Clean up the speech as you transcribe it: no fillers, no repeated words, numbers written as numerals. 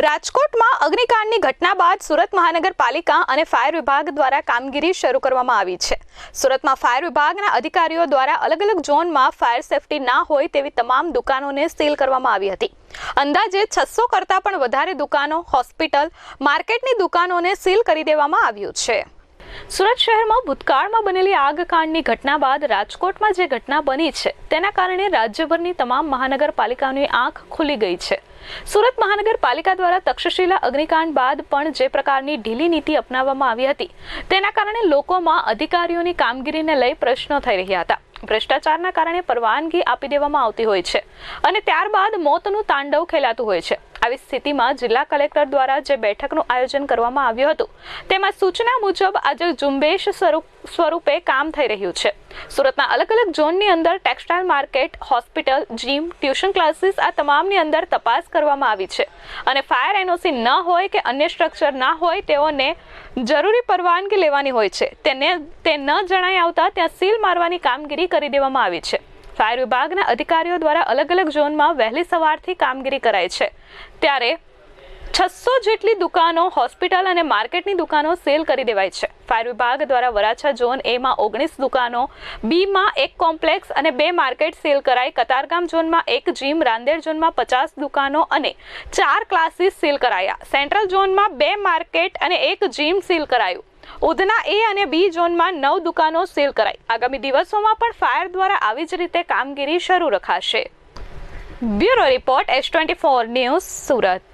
રાજકોટમાં અગ્નિકાંડની ઘટના બાદ સુરત મહાનગરપાલિકા અને ફાયર વિભાગ દ્વારા કામગીરી શરૂ કરવામાં આવી છે। સુરતમાં ફાયર વિભાગના અધિકારીઓ દ્વારા અલગ અલગ ઝોનમાં ફાયર સેફટી ના હોય તેવી તમામ દુકાનોને સીલ કરવામાં આવી હતી। અંદાજે 600 કરતાં પણ વધારે દુકાનો, હોસ્પિટલ, માર્કેટની દુકાનોને સીલ કરી દેવામાં આવ્યું છે। સુરત શહેરમાં ભૂતકાળમાં બનેલી આગકાંડની ઘટના બાદ રાજકોટમાં જે ઘટના બની છે તેના કારણે રાજ્યભરની તમામ મહાનગરપાલિકાઓની આંખ ખુલી ગઈ છે। સુરત મહાનગરપાલિકા દ્વારા તક્ષશિલા અગ્નિકાંડ બાદ પણ જે પ્રકારની ઢીલી નીતિ અપનાવવામાં આવી હતી તેના કારણે લોકોમાં અધિકારીઓની કામગીરીને લઈ પ્રશ્નો થઈ રહ્યા હતા। ભ્રષ્ટાચારના કારણે પરવાનગી આપી દેવામાં આવતી હોય છે અને ત્યારબાદ મોતનું તાંડવ ખેલાતું હોય છે। આવી સ્થિતિમાં જિલ્લા કલેક્ટર દ્વારા જે બેઠકનું આયોજન કરવામાં આવ્યું હતું તેમાં સૂચના મુજબ આજે ઝુંબેશ સ્વરૂપે કામ થઈ રહ્યું છે। સુરતના અલગ અલગ ઝોનની અંદર textile market, hospital, gym, tuition classes આ તમામની અંદર તપાસ કરવામાં આવી છે અને ફાયર એનઓસી ન હોય કે અન્ય સ્ટ્રક્ચર ના હોય તેઓને જરૂરી પરવાનગી લેવાની હોય છે તે ન જણાઈ આવતા ત્યાં સીલ મારવાની કામગીરી કરી દેવામાં આવી છે। ફાયર વિભાગના અધિકારીઓ દ્વારા અલગ અલગ ઝોનમાં વહેલી સવારથી કામગીરી કરાઈ છે ત્યારે 600 જેટલી દુકાનો, હોસ્પિટલ અને માર્કેટની દુકાનો સીલ કરી દેવાઈ છે। ફાયર વિભાગ દ્વારા વરાછા ઝોન એ માં 19 દુકાનો, બી માં 1 કોમ્પ્લેક્સ અને 2 માર્કેટ સીલ કરાઈ। કતારગામ ઝોનમાં 1 જીમ, રાંદેર ઝોનમાં 50 દુકાનો અને 4 ક્લાસીસ સીલ કરાયા। સેન્ટ્રલ ઝોનમાં 2 માર્કેટ અને 1 જીમ સીલ કરાયું। ઉધના એ અને બી ઝોનમાં 9 દુકાનો સીલ કરાઈ। આગામી દિવસોમાં પણ ફાયર દ્વારા આવી જ રીતે કામગીરી શરૂ રખાશે। Bureau report S24 news, Surat.